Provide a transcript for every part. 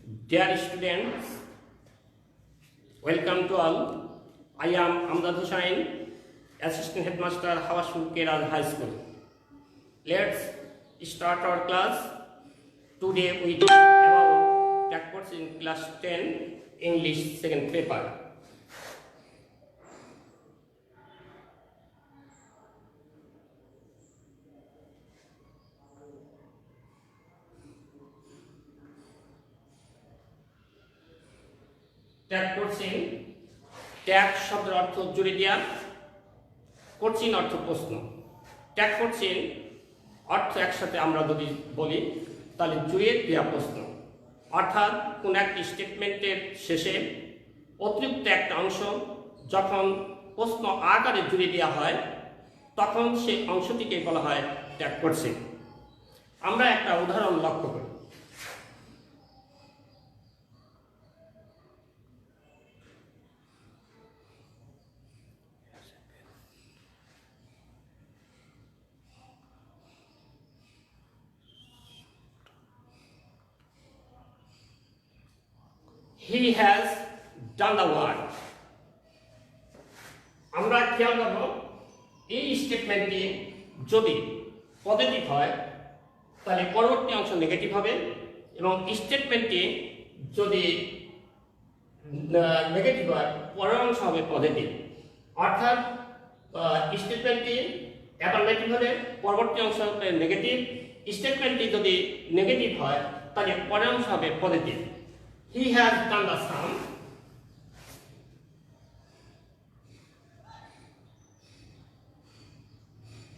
Dear students, welcome to all. I am Amjad Hussain, Assistant Headmaster, Hawashpur Keraz High School. Let's start our class. Today we talk about backwards in class 10 English second paper. Tag coaching, tag শব্দের অর্থ জুড়ে দেওয়া, coaching অর্থ প্রশ্ন। Tag coaching অর্থ একসাথে আমরা যদি বলি তাহলে জুড়ে দেওয়া প্রশ্ন, অর্থাৎ কোন একটি স্টেটমেন্টের শেষে অতিরিক্ত একটা অংশ যখন প্রশ্ন আকারে জুড়ে দেওয়া হয় তখন সেই অংশটিকে বলা হয় ট্যাগ কোচিং। আমরা একটা উদাহরণ লক্ষ্য করি। He has done the work. আমরা খেয়াল করব এই স্টেটমেন্টটি যদি পজিটিভ হয় তাহলে পরবর্তী অংশ নেগেটিভ হবে, এবং স্টেটমেন্টটি যদি নেগেটিভ হয় পরের অংশ হবে পজিটিভ। অর্থাৎ স্টেটমেন্টটি অ্যাফার্মেটিভ হলে পরবর্তী অংশ হবে নেগেটিভ, স্টেটমেন্টটি যদি নেগেটিভ হয় তাহলে পরের অংশ হবে positive. He has done the sum.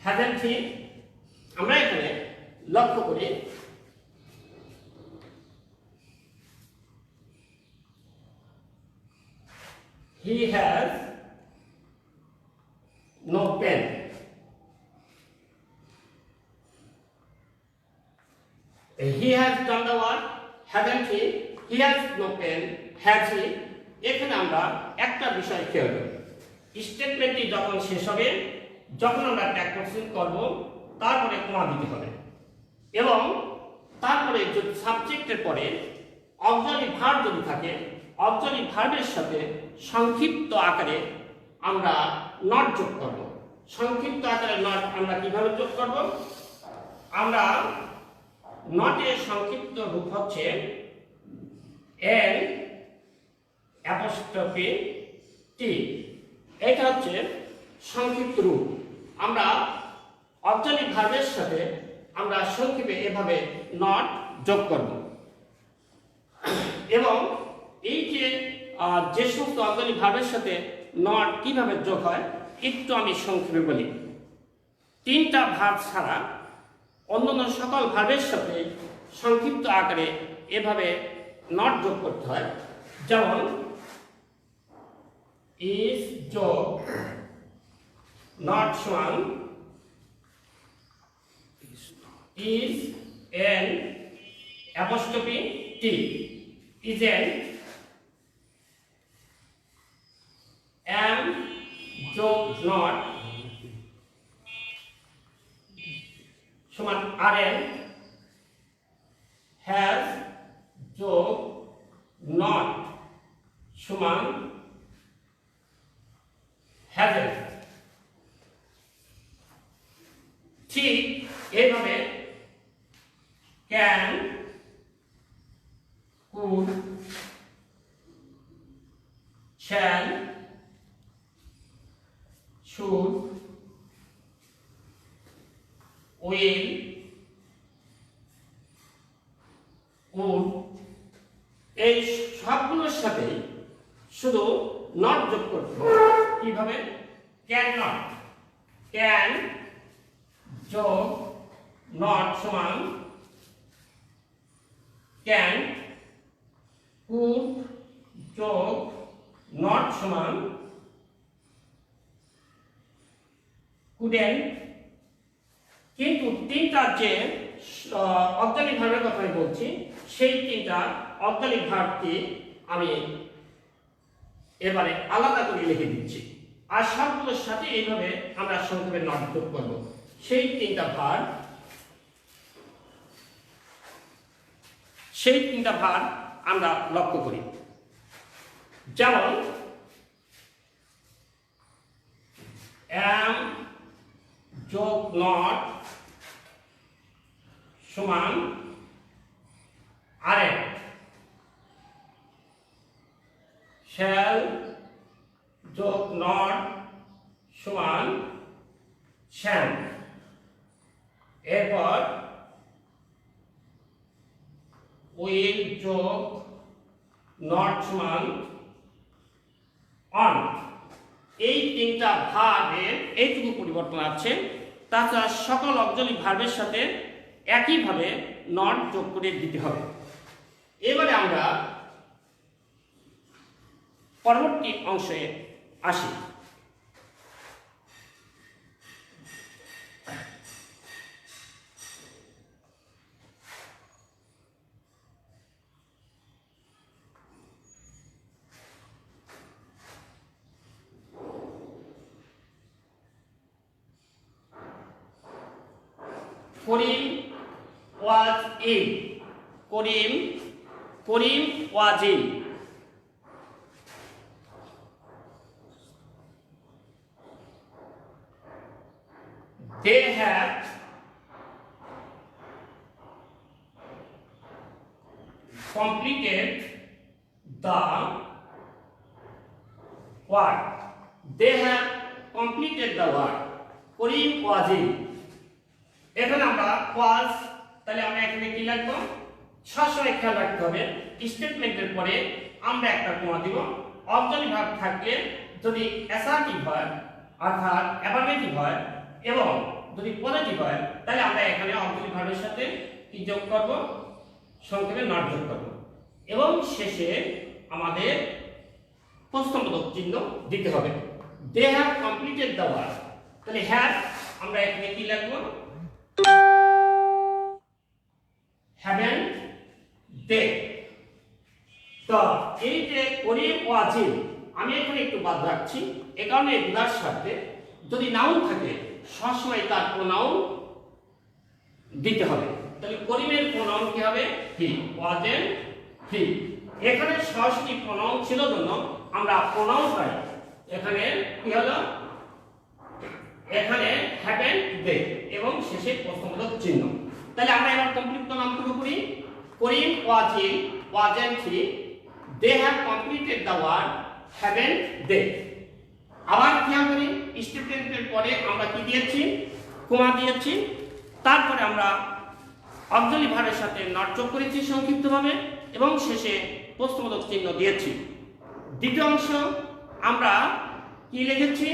Hasn't he? আমরা এখানে লক্ষ্য করি he has no pen. He has done the work. Hasn't he? He has no pen. Has he? এখানে আমরা একটা বিষয় খেয়াল করি, স্টেটমেন্টটি যখন শেষ হবে, যখন আমরা ট্যাগ কোচিং করব তারপরে কমা দিতে হবে, এবং তারপরে যদি সাবজেক্টের পরে অক্সিলারি ভার্ব যদি থাকে অক্সিলারি ভার্বের সাথে সংক্ষিপ্ত আকারে আমরা নট যোগ করব। সংক্ষিপ্ত আকারে নট আমরা কিভাবে যোগ করব? আমরা নটের সংক্ষিপ্ত রূপ হচ্ছে এন অ্যাপোস্ট্রফি টি। এটা হচ্ছে সংক্ষিপ্ত রূপ। আমরা অক্সিলারি ভার্বের সাথে আমরা সংক্ষেপে এভাবে নট যোগ করব, এবং এই যে সমস্ত অক্সিলারি ভার্বের সাথে নট কিভাবে যোগ হয় একটু আমি সংক্ষেপে বলি। তিনটা ভার্ব ছাড়া অন্যান্য সকল ভার্বের সাথে সংক্ষিপ্ত আকারে এভাবে নট যোগ করতে হয়। যেমন ইজ যোগ নট সমান is n apostrophe t, is n m যোগ নট সমান আর এন, হ্যাজ যোগ নট সমান হ্যাজেন্ট। ঠিক এইভাবে can, could, shall, should, will, would, এই সবগুলোর সাথে শুধু নট যোগ করতে হবে। কিভাবে? ক্যান নট, ক্যান যোগ নট সমান ক্যান, কুড যোগ নট সমান কুডেন্ট। কিন্তু তিনটা যে অক্সিলারি ভার্বের কথা আমি বলছি সেই তিনটা অক্সিলারি ভার্বকে আমি এবারে আলাদা করে লিখে দিচ্ছি, আর সবগুলোর সাথে এইভাবে আমরা সংক্ষেপে নট যোগ করব। সেই তিনটা ভার্ব আমরা লক্ষ্য করি। যেমন am যোগ not সমান are, shall যোগ not সমান shall, এরপর will যোগ not সমান on। এই তিনটা ভার্বের এইটুকু পরিবর্তন আছে। তাছাড়া সকল অক্সিলারি ভার্বের সাথে একইভাবে নট যোগ করে দিতে হবে। এবারে আমরা পরবর্তী অংশে আসি। করিম was in, Karim was in। They have completed the work, they have completed the work, Karim was in। এখন আমরা was, তাহলে আমরা এখানে কি লিখবো? সবসময় খেয়াল রাখতে হবে স্টেটমেন্টের পরে আমরা একটা কমা দিব। অক্সিলারি ভার্ব থাকলে যদি অ্যাসার্টিভ হয় অর্থাৎ অ্যাফার্মেটিভ হয় এবং যদি পজিটিভ হয় তাহলে আমরা এখানে অক্সিলারি ভার্বের সাথে কি যোগ করব? সংক্ষেপে নট যোগ করব এবং শেষে আমাদের প্রশ্নবোধক চিহ্ন দিতে হবে। They have completed the work, তাহলে হ্যাভ আমরা এখানে কি লিখবো? haven't they। তো এই যে করিম was in, আমি এখানে একটু বাদ রাখছি এ কারণে বোঝার সাথে যদি নাউন থাকে সবসময় তার প্রোনাউন দিতে হবে। তাহলে করিমের প্রোনাউন কি হবে? হি, wasn't he। এখানে সরাসরি প্রোনাউন ছিল জন্য আমরা প্রোনাউন পাই। এখানে কি হলো? এখানে haven't they এবং শেষে প্রশ্নবোধক চিহ্ন। তাহলে আমরা এবার কমপ্লিট করলাম পুরোপুরি। করিম was in, wasn't he, they have completed the work, haven't they। আবার খেয়াল করি স্টেটমেন্টের পরে আমরা কি দিয়েছি? কমা দিয়েছি। তারপরে আমরা অক্সিলারি ভার্বের সাথে নট যোগ করেছি সংক্ষিপ্তভাবে এবং শেষে প্রশ্নবোধক চিহ্ন দিয়েছি। দ্বিতীয় অংশ আমরা কি লিখেছি?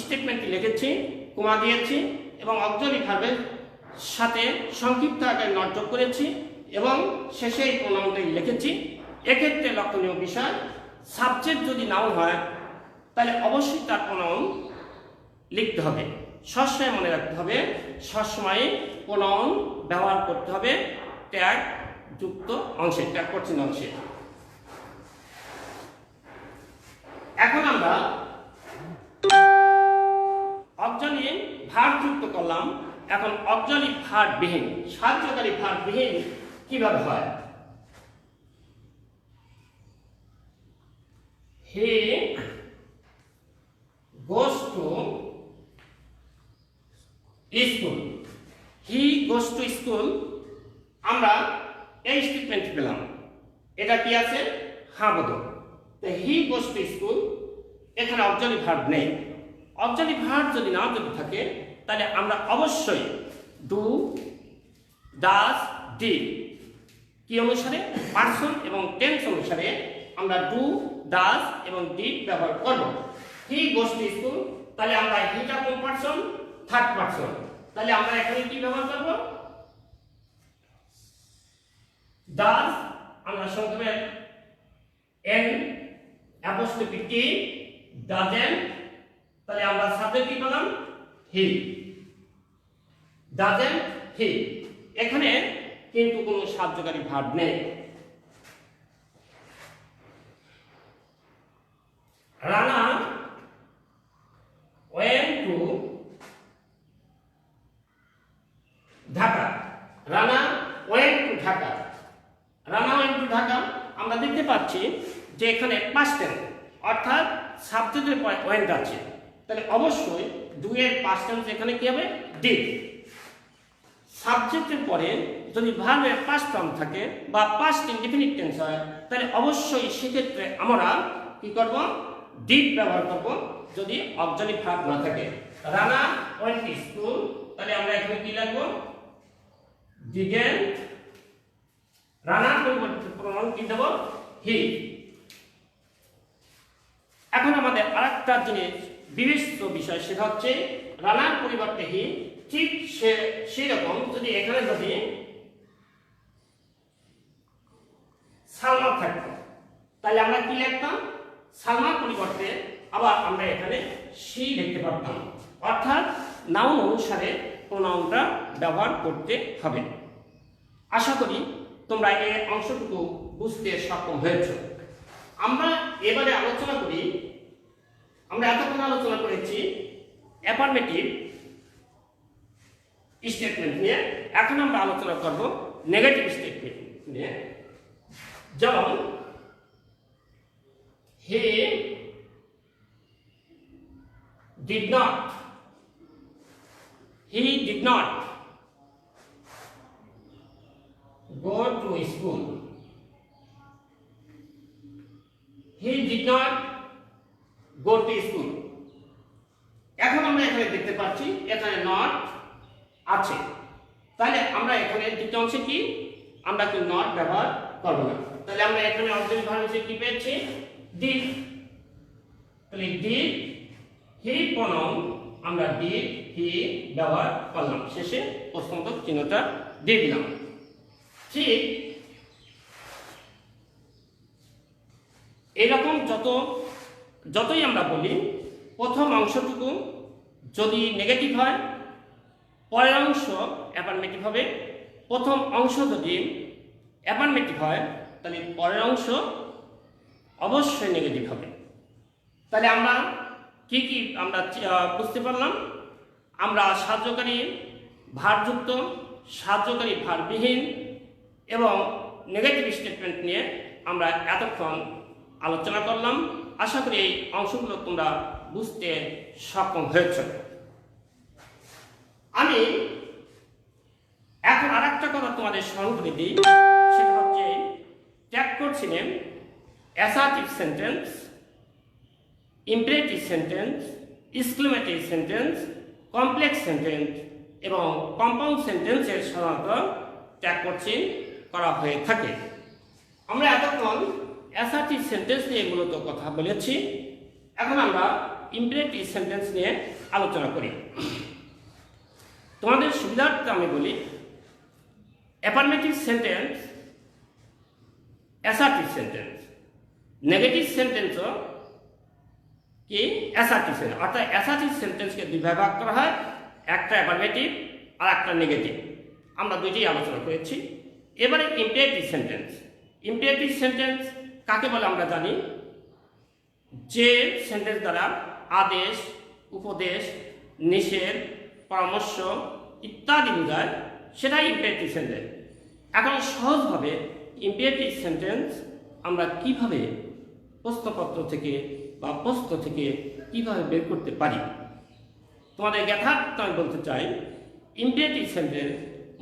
স্টেটমেন্টটি লিখেছি, কমা দিয়েছি এবং অক্সিলারি ভার্বের সাথে সংক্ষিপ্ত আকারে নট যোগ করেছি এবং শেষে এই প্রোনাউনটি লিখেছি। এক্ষেত্রে লক্ষণীয় বিষয়, সাবজেক্ট যদি নাউন হয় তাহলে অবশ্যই তার প্রোনাউন লিখতে হবে। সবসময় মনে রাখতে হবে সবসময় প্রোনাউন ব্যবহার করতে হবে ট্যাগ যুক্ত অংশে, ট্যাগ করছেন অংশে। এখন আমরা অক্সিলারি ভার্ব যুক্ত করলাম। এখন অক্সিলারি ভার্ব বিহীন, সাহায্যকারী ভার্ব বিহীন কিভাবে হয়? হি goes to school, he goes to school। আমরা এই স্টেটমেন্ট পেলাম, এটা কি আছে? হ্যাঁ বোধক। তো হি goes to school, এখানে অক্সিলারি ভার্ব নেই। অক্সিলারি ভার্ব যদি না যদি থাকে তাহলে আমরা অবশ্যই ডু, ডাজ, ডিড কি অনুসারে? পারসন এবং টেন্স অনুসারে আমরা ডু, ডাজ এবং ডিড ব্যবহার করব। হি গোস টু স্কুল, তাহলে আমরা হিটা কোন পারসন? Third person. তাহলে আমরা এখানে কি ব্যবহার করব? ডাজ আমরা সংক্ষেপে এন অ্যাপোস্ট্রফি টি, ডাজেন্ট, তাহলে আমরা সাবজেক্ট কি পেলাম? হি, ডাজেন্ট হি। এখানে কিন্তু কোনো সাহায্যকারী ভার্ব নেই। Rana went to Dhaka, Rana went to Dhaka, Rana went to Dhaka আমরা দেখতে পাচ্ছি যে এখানে পাস্ট টেন্স অর্থাৎ সাবজেক্টের পরে ওয়েন্ট আছে, তাহলে অবশ্যই ডু এর পাস্ট টেন্স এখানে কি হবে? ডিড। সাবজেক্টের পরে যদি ভার্বের পাস্ট ফর্ম থাকে বা পাস্ট ইনডিফিনিট টেন্স হয়, তাহলে অবশ্যই সেক্ষেত্রে আমরা কি করব? ডিড ব্যবহার করব যদি অক্সিলারি ভার্ব না থাকে। রানা ওয়েন্ট টু স্কুল, তাহলে আমরা এখানে কি লিখব? ডিডন্ট। রানার পরিবর্তে প্রোনাউন কি দেব? হি। এখন আমাদের আরেকটা জিনিস বিবেচ্য বিষয়, সেটা হচ্ছে রানার পরিবর্তে হি, ঠিক সেই রকম যদি এখানে যদি সালমা থাকতো, তাহলে আমরা কি লিখতাম? সালমার পরিবর্তে আবার আমরা এখানে সি লিখতে পারতাম। অর্থাৎ নাউন অনুসারে প্রোনাউনটা ব্যবহার করতে হবে। আশা করি তোমরা এই অংশটুকু বুঝতে সক্ষম হয়েছ। আমরা এবারে আলোচনা করি, আমরা এতক্ষণ আলোচনা করেছি অ্যাফার্মেটিভ স্টেটমেন্ট নিয়ে। এখন আমরা আলোচনা করব নেগেটিভ স্টেটমেন্ট নিয়ে। যেমন he did not, he did not go to school, he did not go to school। এখন আমরা এখানে দেখতে পাচ্ছি এখানে নট আছে, তাহলে আমরা এখানে দ্বিতীয় অংশে কি আমরা কি নট ব্যবহার করব না। তাহলে আমরা এখানে অক্সিলারি ভার্ব হিসেবে কি পেয়েছি? ডিড। তাহলে ডিড হি প্রোনাউন আমরা ডিড হি ব্যবহার করলাম, শেষে প্রশ্নবোধক চিহ্নটা দিয়ে দিলাম। ঠিক এরকম যতই আমরা বলি, প্রথম অংশটুকু যদি নেগেটিভ হয় পরের অংশ অ্যাফার্মেটিভ হবে, প্রথম অংশ যদি অ্যাফার্মেটিভ হয় তাহলে পরের অংশ অবশ্যই নেগেটিভ হবে। তাহলে আমরা কি কি আমরা বুঝতে পারলাম? আমরা সাহায্যকারী ভারযুক্ত, সাহায্যকারী ভারবিহীন এবং নেগেটিভ স্টেটমেন্ট নিয়ে আমরা এতক্ষণ আলোচনা করলাম। আশা করি এই অংশগুলো তোমরা বুঝতে সক্ষম হয়েছ। আমি এখন আরেকটা কথা তোমাদের স্মরণ করে দিই, সেটা হচ্ছে ট্যাগ করছিলেন assertive sentence, imperative sentence, exclamatory sentence, complex sentence এবং কম্পাউন্ড সেন্টেন্সের সাধারণত ট্যাগ করছেন করা হয়ে থাকে। আমরা এতক্ষণ অ্যাসার্টিভ সেন্টেন্স নিয়ে মূলত কথা বলেছি। এখন আমরা ইম্পারেটিভ সেন্টেন্স নিয়ে আলোচনা করি। তোমাদের সুবিধার্থে আমি বলি, affirmative sentence assertive sentence, negative সেন্টেন্সও কি অ্যাসার্টিভ সেন্টেন্স। অর্থাৎ অ্যাসার্টিভ সেন্টেন্সকে দুই ভাগ করা হয়, একটা অ্যাফার্মেটিভ আর একটা নেগেটিভ। আমরা দুইটি আলোচনা করেছি। এবারে ইম্পারেটিভ সেন্টেন্স। ইম্পারেটিভ সেন্টেন্স কাকে বলে আমরা জানি? যে সেন্টেন্স দ্বারা আদেশ, উপদেশ, নিষেধ, পরামর্শ ইত্যাদি বোঝায়, সেটাই ইম্পারেটিভ সেন্টেন্স। এখন সহজভাবে ইম্পারেটিভ সেন্টেন্স আমরা কিভাবে প্রশ্নপত্র থেকে বা প্রশ্ন থেকে কিভাবে বের করতে পারি? তোমাদের জ্ঞাতার্থে আমি বলতে চাই, ইম্পারেটিভ সেন্টেন্স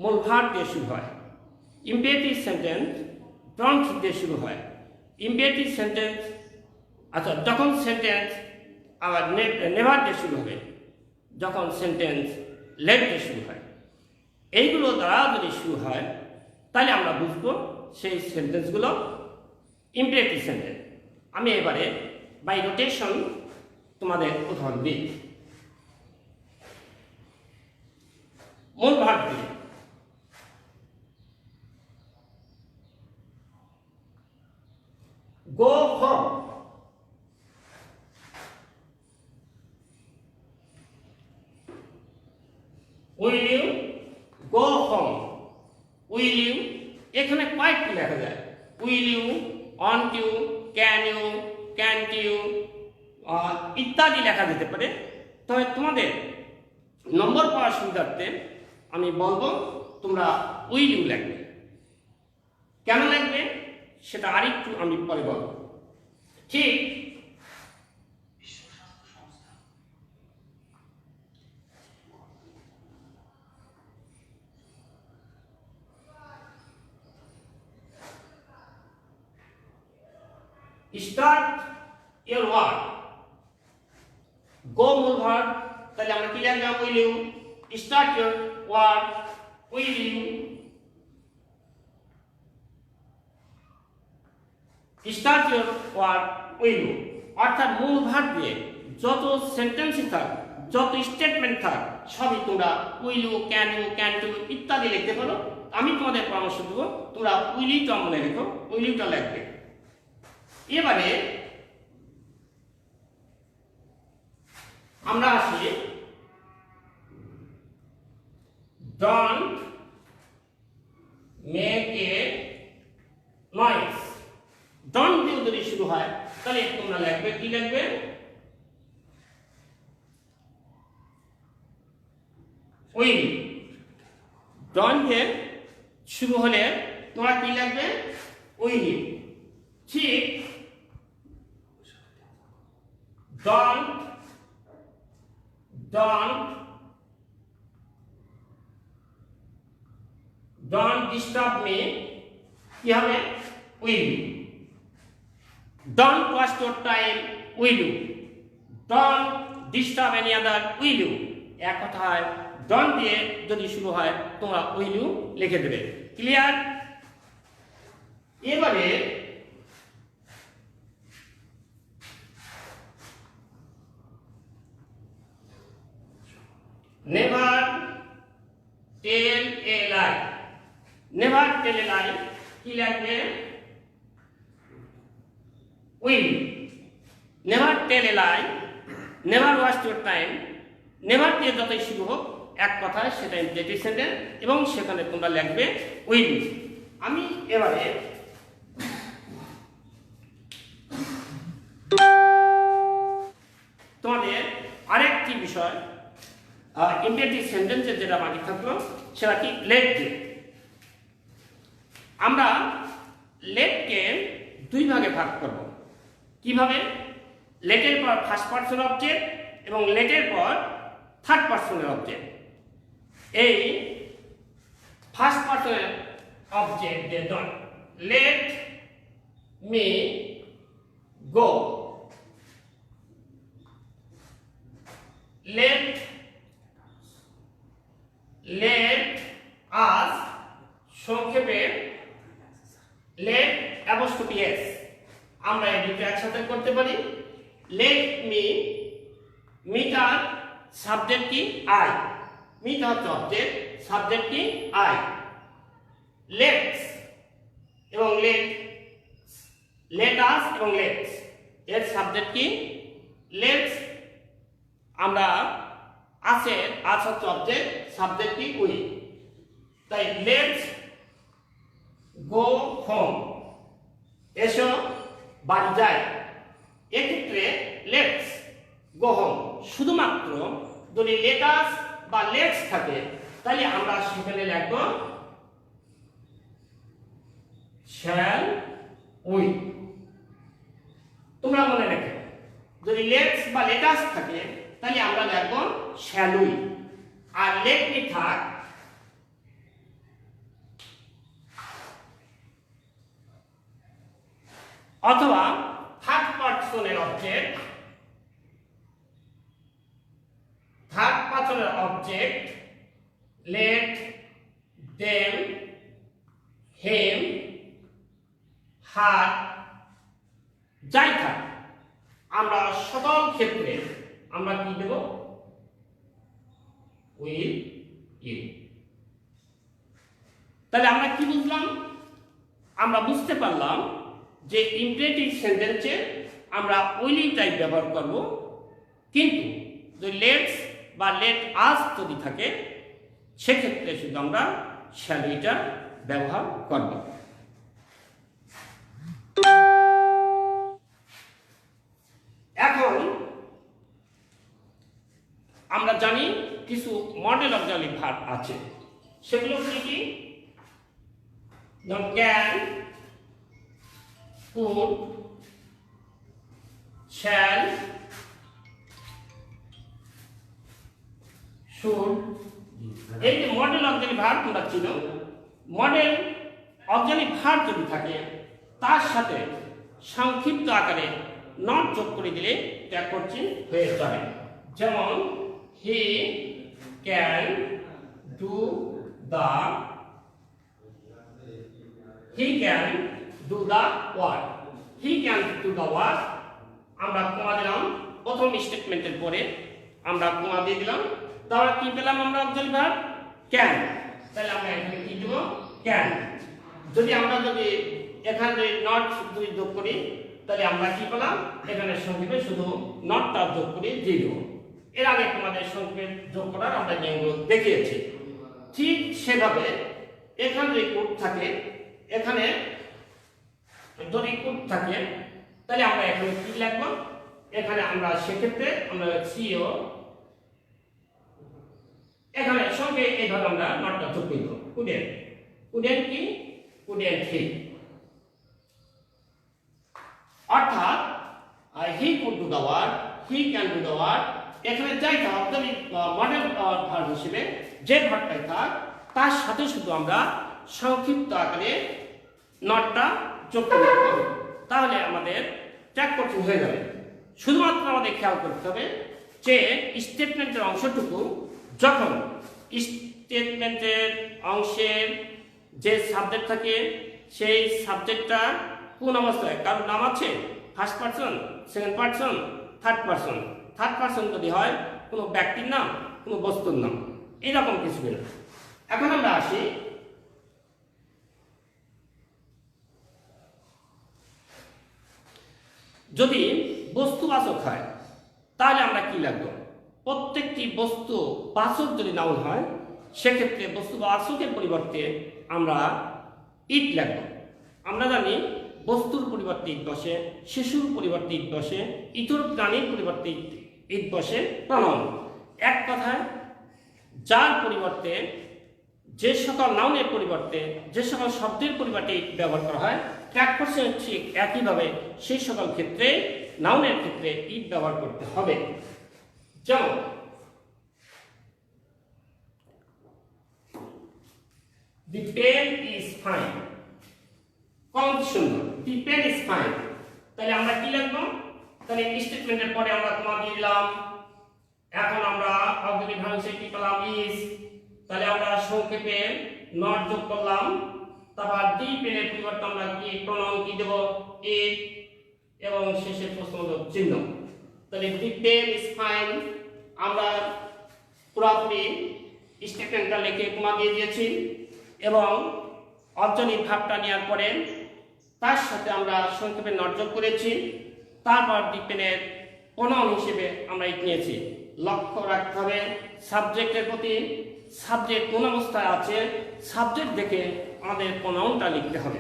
মূল ভার্ব দিয়ে শুরু হয়। ইম্পারেটিভ সেন্টেন্স ডন্ট দিয়ে শুরু হয়। ইম্পারেটিভ সেন্টেন্স যখন সেন্টেন্স আবার নেভার দিয়ে শুরু হবে, যখন সেন্টেন্স লেট দিয়ে শুরু হয়। এইগুলো দ্বারা যদি শুরু হয় তাহলে আমরা বুঝবো সেই সেন্টেন্সগুলো ইম্পারেটিভ সেন্টেন্স। আমি এবারে বাই রোটেশন তোমাদের উদাহরণ দিই। মূল ভার্ব দিয়ে go home, will you go home, will you এখানে কয়েকটি লেখা যায়, will you, want you, can you, can't you ইত্যাদি লেখা যেতে পারে। তবে তোমাদের নম্বর পাওয়ার সুবিধার্থে আমি বলবো তোমরা will you লিখবে। কেন লিখবে সেটা আরেকটু আমি পরে বলব। ঠিক স্টার্ট ইওর ওয়ার্ক, গো মূল ভার্ব, তাহলে আমরা কি লিখলাম? Will you start your work, will you start your work, will you. অর্থাৎ মূল ভার্ব দিয়ে যত সেন্টেন্স থাক, যত স্টেটমেন্ট থাক, সবই তোমরা will you, can you, can to ইত্যাদি লিখতে পারো। আমি তোমাদের পরামর্শ দেবো তোমরা উইল ইউটা মনে রেখো, উইল ইউটা লিখবে। এবারে আমরা আসি don't make a noise. Don't দিয়ে যদি শুরু হয় তাহলে তোমরা লিখবে, কি লিখবে? উইল। ডোন্ট দিয়ে শুরু হলে তোমরা কি লিখবে? Will you. ঠিক don't disturb me, কি হবে? Will you? Don't waste your time, will you? Don't disturb any other, will you? এক কথায় don't দিয়ে যদি শুরু হয় তোমরা will you লিখে দেবে। ক্লিয়ার? এবারে never tell a lie, never tell a lie, কি লিখবে? will। never tell a lie, never waste your time, never দিয়ে যতই শুরু হোক এক কথায় সেটা ইমপ্লিসিট সেন্টেন্স এবং সেখানে তোমরা লিখবে will। আমি এবারে তোমাদের আরেকটি বিষয় ইমপ্লিসিট সেন্টেন্সের যেটা বাকি থাকলো সেটা কি? লেট। আমরা লেটকে দুই ভাগে ভাগ করব। কিভাবে? লেটের পর ফার্স্ট পারসন অবজেক্ট এবং লেটের পর থার্ড পারসনের অবজেক্ট। এই ফার্স্ট পারসনের অবজেক্ট দিয়ে don't, let me go, let us, সংক্ষেপে let apostrophe s, আমরা এই দুটো একসাথে করতে পারি। let me, মিটার সাবজেক্ট কি? I, মিটার হচ্ছে অবজেক্ট, সাবজেক্ট কি? I। let's এবং let us এবং let's এর সাবজেক্ট কি? let's। আমরা আছে, আজ হচ্ছে অবজেক্ট, সাবজেক্ট কি? উই। তাই লেটস গো হোম, এসো বাড়ি যাই। এক্ষেত্রে লেটস গো হোম শুধুমাত্র যদি লেটাস বা লেটস থাকে তাহলে আমরা সেখানে লিখব শ্যাল উই। তোমরা মনে রেখো যদি লেটস বা লেটাস থাকে তাহলে আমরা লিখব শ্যাল উই। আর লেট মি থাক অথবা থার্ড পারসনের object, let them, him, her, যাই থাক আমরা সকল ক্ষেত্রে আমরা কি দেব? Will you. তাহলে আমরা কি বুঝলাম? আমরা বুঝতে পারলাম যে ইমপ্রেটিভ সেন্টেন্সে আমরা উইল ইউ টাইপ ব্যবহার করব, কিন্তু যদি লেটস বা লেট আস যদি থাকে সেক্ষেত্রে শুধু আমরা শ্যাল উইটা ব্যবহার করব। এখন আমরা জানি কিছু মডেল অক্সিলারি ভার্ব আছে, সেগুলো কি কি? ক্যান, could, shall, should, এই যে মডেল অক্সিলারি ভার্ব তোমরা চিনো, মডেল অক্সিলারি ভার্ব যদি থাকে তার সাথে সংক্ষিপ্ত আকারে নট যোগ করে দিলে ট্যাগ করছি হয়ে যাবে। যেমন he can do the, he can do the work, he can do the work, আমরা কমা দিলাম প্রথম স্টেটমেন্টের পরে, আমরা কমা দিয়ে দিলাম, তাহলে কি পেলাম আমরা অক্সিলারি ভার্ব ক্যান, তাহলে আমরা এখানে কি দেব ক্যান। যদি এখানে নট যদি যোগ করি তাহলে আমরা কি পেলাম, এখানে সংক্ষেপে শুধু নটটা যোগ করে দিয়ে দেব। এর আগে তোমাদের সংক্ষেপে যোগ করার আমরা যেগুলো দেখিয়েছি, ঠিক সেভাবে এখানে যদি কোড থাকে, এখানে যদি কোড থাকে তাহলে আমরা এখানে কি লিখবো, এখানে আমরা সেক্ষেত্রে আমরা সিও এখানে সঙ্গে এইভাবে আমরা নটটা যোগ করব। কুডেন, কুডেন কি, কুডেন হি, অর্থাৎ he could do the work, he can do the work, এখানে যাই থাক মডেল ভার্ব হিসেবে যে ভার্বটাই থাক তার সাথে শুধু আমরা সংক্ষিপ্ত আকারে নটটা যোগ করে দেব, তাহলে আমাদের ট্যাগ করতে হয়ে যাবে। শুধুমাত্র আমাদের খেয়াল করতে হবে যে স্টেটমেন্টের অংশটুকু যখন স্টেটমেন্টের অংশের যে সাবজেক্ট থাকে সেই সাবজেক্টটা কোন অবস্থায়, কারণ নাম আছে first person, second person, third person, third person যদি হয় কোনো ব্যক্তির নাম, কোনো বস্তুর নাম, এইরকম কিছু না। এখন আমরা আসি যদি বস্তুবাচক হয় তাহলে আমরা কি লিখব, প্রত্যেকটি বস্তু বাচক যদি নাউন হয় সেক্ষেত্রে বস্তুবাচকের পরিবর্তে আমরা ইট লিখব। আমরা জানি বস্তুর পরিবর্তে ইট বসে, শিশুর পরিবর্তে ইট বসে, ইতর প্রাণীর পরিবর্তে ইট বসে, প্রনাউন। এক কথায় যার পরিবর্তে যে সকল নাউনের পরিবর্তে যে সকল শব্দের পরিবর্তে ইট ব্যবহার করা হয়, ট্যাগ করছে ঠিক একইভাবে সেই সকল ক্ষেত্রে নাউনের ক্ষেত্রে ইট ব্যবহার করতে হবে। যেমন দি পেন ইজ ফাইন, কম সুন্দর, দি পেন ইজ ফাইন, তাহলে আমরা কি লিখবো, তাহলে স্টেটমেন্টের পরে আমরা কমা দিয়ে দিলাম, এখন আমরা অক্সিলারি ভার্ব হিসেবে কি পেলাম ইজ, তাহলে আমরা সংক্ষেপে নট যোগ করলাম, তারপর দি পেনের পরিবর্তে আমরা কি প্রনাউন কি দেব ইট, এবং শেষে প্রশ্নবোধক চিহ্ন। তাহলে দি পেন ইজ ফাইন আমরা পুরোপুরি স্টেটমেন্টটা লিখে কমা দিয়ে দিয়েছি, এবং অক্সিলারি ভার্বটা নেওয়ার পরে তার সাথে আমরা সংক্ষেপে নট যোগ করেছি, তারপর দি পেনের প্রনাউন হিসেবে আমরা ইট নিয়েছি। লক্ষ্য রাখতে হবে সাবজেক্টের প্রতি, সাবজেক্ট কোন অবস্থায় আছে সাবজেক্ট দেখে আমাদের প্রনাউনটা লিখতে হবে।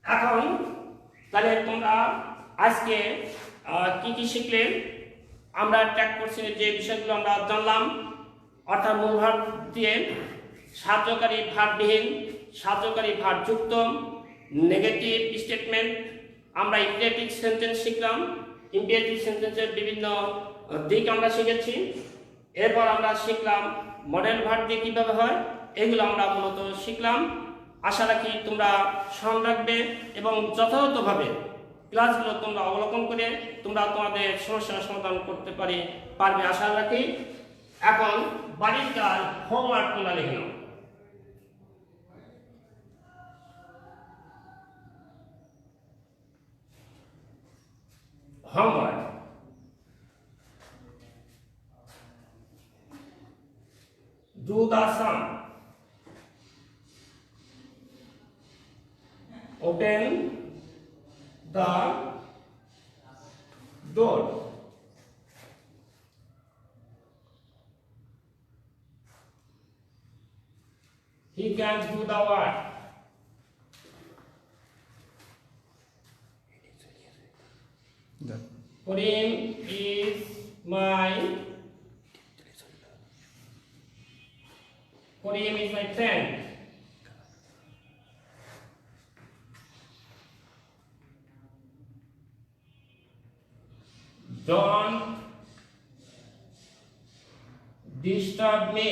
এখন তাহলে তোমরা আজকে কি কি শিখলে, আমরা ট্যাগ করছি যে বিষয়গুলো আমরা জানলাম, অর্থাৎ মূল ভার্ব দিয়ে সাহায্যকারী ভার্ববিহীন, সাহায্যকারী ভার্ব যুক্ত, নেগেটিভ স্টেটমেন্ট, আমরা ইম্পারেটিভ সেন্টেন্স শিখলাম, ইম্পারেটিভ সেন্টেন্সের বিভিন্ন দিক আমরা শিখেছি। এরপর আমরা শিখলাম মডেল ভার্ব দিয়ে কীভাবে হয়, এগুলো আমরা মূলত শিখলাম। আশা রাখি তোমরা স্মরণ রাখবে এবং যথাযথভাবে ক্লাসগুলো তোমরা অবলোকন করে তোমরা তোমাদের সমস্যার সমাধান করতে পারবে আশা রাখি। এখন বাড়ির কাজ হোমওয়ার্ক তোমরা লিখে নাও। Homework, do the sum, open the door, he can do the work, Done. Karim is my friend. Don't disturb me.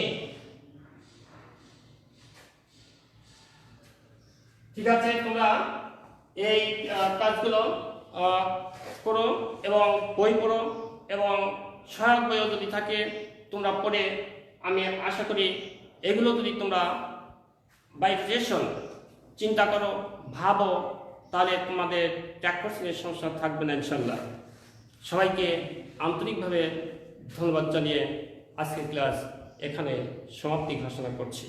ঠিক আছে, তোমরা এই কাজগুলো করো এবং বই পড়ো এবং সহায়ক বইও যদি থাকে তোমরা পড়ে, আমি আশা করি এগুলো যদি তোমরা বাই রিলেশন চিন্তা করো, ভাবো, তাহলে তোমাদের ট্যাগ কোশ্চেনের সমস্যা থাকবে না ইনশাল্লাহ। সবাইকে আন্তরিকভাবে ধন্যবাদ জানিয়ে আজকের ক্লাস এখানে সমাপ্তি ঘোষণা করছি।